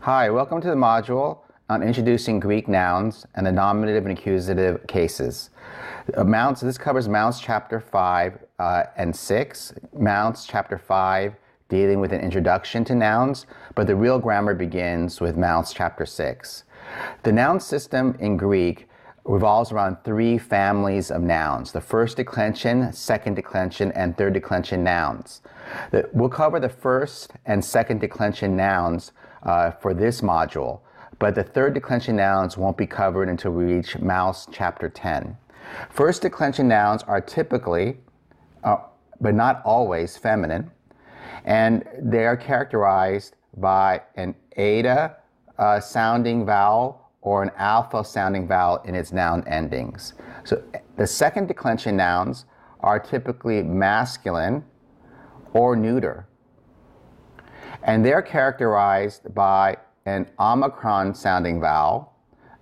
Hi, welcome to the module on introducing Greek nouns and the nominative and accusative cases. This covers Mounts chapter 5 and 6. Mounts chapter 5 dealing with an introduction to nouns, but the real grammar begins with Mounts chapter 6. The noun system in Greek revolves around three families of nouns: the first declension, second declension, and third declension nouns. We'll cover the first and second declension nouns for this module, but the third declension nouns won't be covered until we reach Mouse chapter 10. First declension nouns are typically, but not always, feminine, and they are characterized by an eta sounding vowel or an alpha sounding vowel in its noun endings. So the second declension nouns are typically masculine or neuter, and they're characterized by an omicron sounding vowel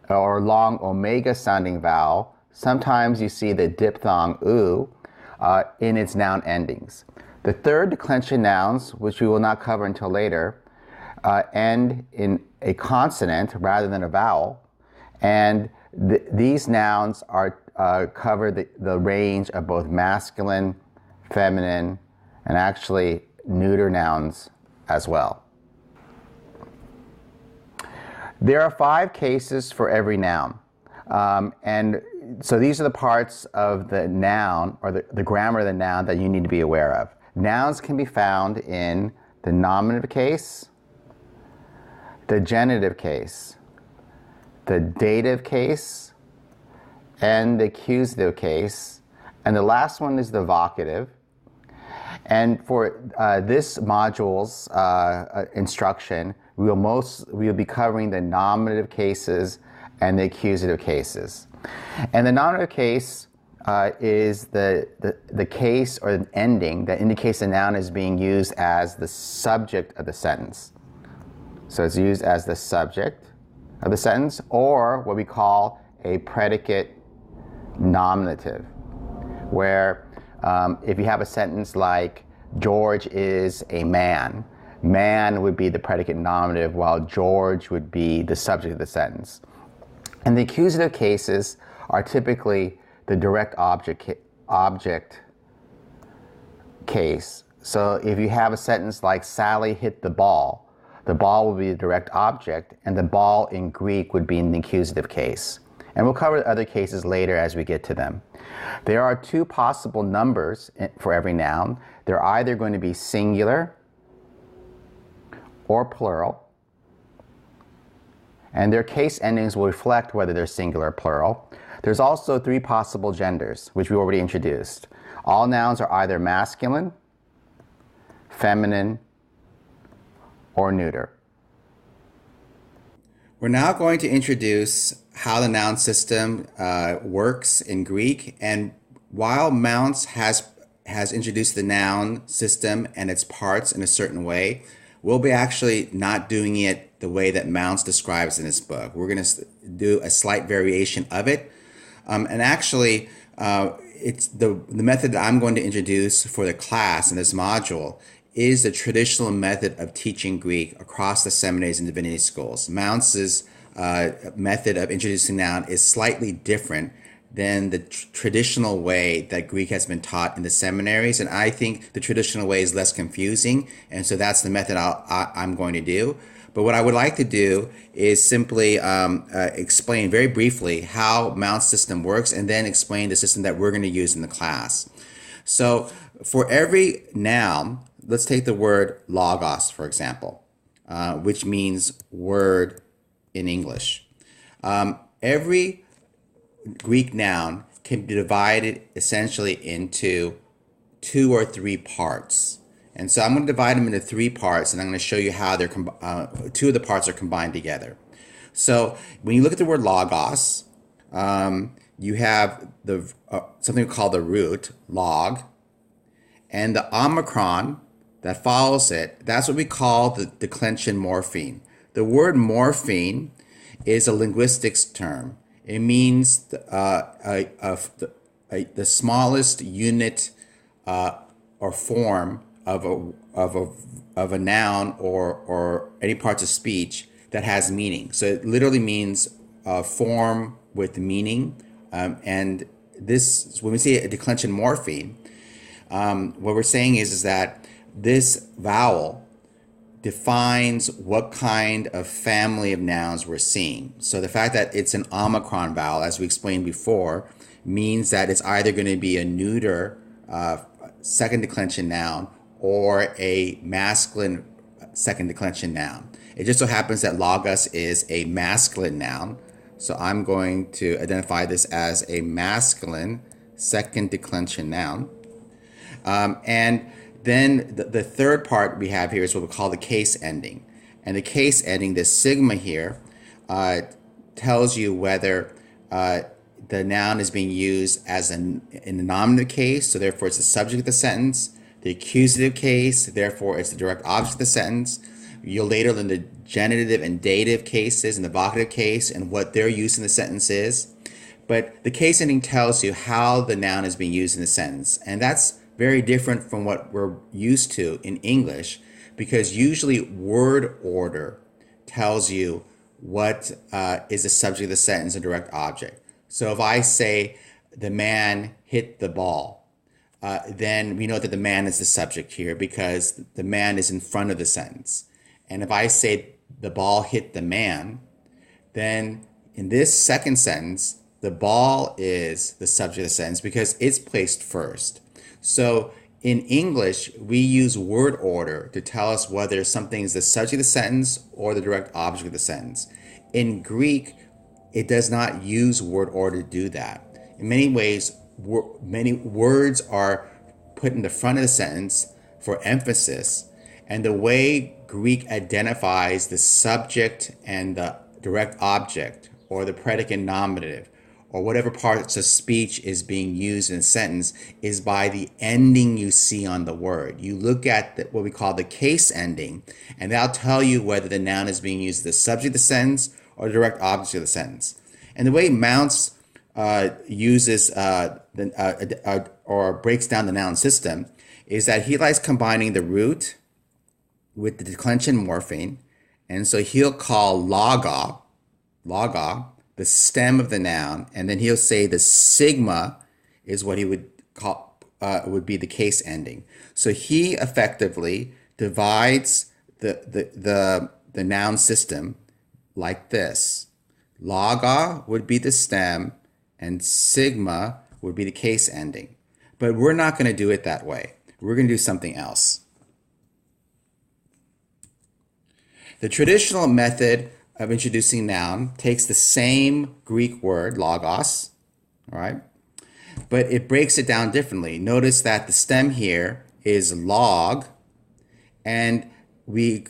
or long omega sounding vowel. Sometimes you see the diphthong oo in its noun endings. The third declension nouns, which we will not cover until later, end in a consonant rather than a vowel, and these nouns cover the range of both masculine, feminine, and actually neuter nouns as well. There are 5 cases for every noun, and so these are the parts of the noun or the grammar of the noun that you need to be aware of. Nouns can be found in the nominative case, the genitive case, the dative case, and the accusative case, and the last one is the vocative. And for this module's instruction, we'll be covering the nominative cases and the accusative cases. And the nominative case is the case or an ending that indicates the noun is being used as the subject of the sentence. So it's used as the subject of the sentence, or what we call a predicate nominative, where if you have a sentence like George is a man, man would be the predicate nominative while George would be the subject of the sentence. And the accusative cases are typically the direct object case. So if you have a sentence like Sally hit the ball will be the direct object, and the ball in Greek would be in the accusative case. And we'll cover other cases later as we get to them. There are 2 possible numbers for every noun. They're either going to be singular or plural, and their case endings will reflect whether they're singular or plural. There's also 3 possible genders, which we already introduced. All nouns are either masculine, feminine, or neuter. We're now going to introduce how the noun system works in Greek, and while Mounts has introduced the noun system and its parts in a certain way, we'll be actually not doing it the way that Mounts describes in his book. We're going to do a slight variation of it, and actually it's the method that I'm going to introduce for the class in this module is the traditional method of teaching Greek across the seminaries and divinity schools. Mounts' method of introducing noun is slightly different than the traditional way that Greek has been taught in the seminaries, and I think the traditional way is less confusing, and so that's the method I'm going to do. But what I would like to do is simply explain very briefly how Mounts' system works, and then explain the system that we're going to use in the class. So for every noun, let's take the word logos, for example, which means word in English. Every Greek noun can be divided essentially into 2 or 3 parts. And so I'm going to divide them into 3 parts, and I'm going to show you how 2 of the parts are combined together. So when you look at the word logos, you have something called the root, log, and the omicron that follows it. That's what we call the declension morpheme. The word morpheme is a linguistics term. It means the smallest unit or form of a noun or any parts of speech that has meaning. So it literally means form with meaning. And this, when we say a declension morpheme, what we're saying is that this vowel defines what kind of family of nouns we're seeing. So the fact that it's an omicron vowel, as we explained before, means that it's either going to be a neuter second declension noun or a masculine second declension noun. It just so happens that logos is a masculine noun. So I'm going to identify this as a masculine second declension noun. And then the third part we have here is what we call the case ending. And the case ending, the sigma here, tells you whether the noun is being used as in the nominative case, so therefore it's the subject of the sentence, the accusative case, therefore it's the direct object of the sentence. You'll later learn the genitive and dative cases and the vocative case and what their use in the sentence is. But the case ending tells you how the noun is being used in the sentence. And that's very different from what we're used to in English, because usually word order tells you what is the subject of the sentence and direct object. So if I say the man hit the ball, then we know that the man is the subject here because the man is in front of the sentence. And if I say the ball hit the man, then in this second sentence, the ball is the subject of the sentence because it's placed first. So in English, we use word order to tell us whether something is the subject of the sentence or the direct object of the sentence. In Greek, it does not use word order to do that. In many ways, many words are put in the front of the sentence for emphasis. And the way Greek identifies the subject and the direct object, or the predicate nominative, or whatever parts of speech is being used in a sentence, is by the ending you see on the word. You look at what we call the case ending, and that'll tell you whether the noun is being used as the subject of the sentence or the direct object of the sentence. And the way Mounce uses or breaks down the noun system is that he likes combining the root with the declension morpheme. And so he'll call loga, the stem of the noun, and then he'll say the sigma is what he would call would be the case ending. So he effectively divides the noun system like this. Loga would be the stem and sigma would be the case ending. But we're not going to do it that way. We're going to do something else. The traditional method of introducing noun takes the same Greek word, logos, all right, but it breaks it down differently. Notice that the stem here is log, and the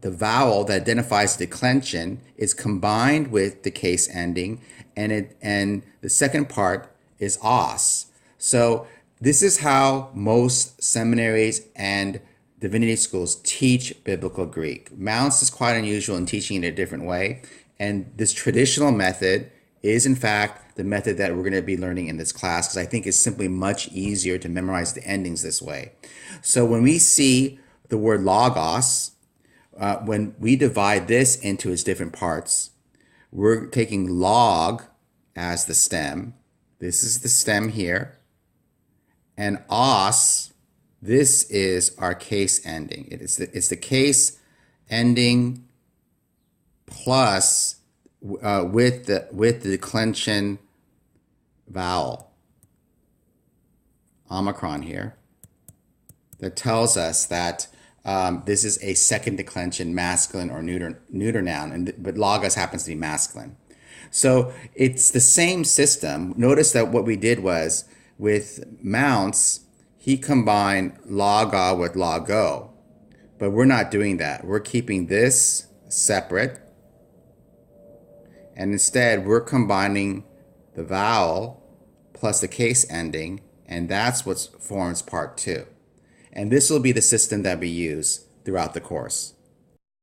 vowel that identifies the declension is combined with the case ending, and the second part is os. So this is how most seminaries and divinity schools teach biblical Greek. Mounce is quite unusual in teaching it a different way, and this traditional method is in fact the method that we're going to be learning in this class, because I think it's simply much easier to memorize the endings this way. So when we see the word logos, when we divide this into its different parts, we're taking log as the stem. This is the stem here. And os, this is our case ending. It's the case ending plus with the declension vowel, omicron here, that tells us that this is a second declension masculine or neuter noun, but logos happens to be masculine. So it's the same system. Notice that what we did was with Mounce, he combined loga with logo, but we're not doing that. We're keeping this separate, and instead we're combining the vowel plus the case ending, and that's what forms part 2. And this will be the system that we use throughout the course.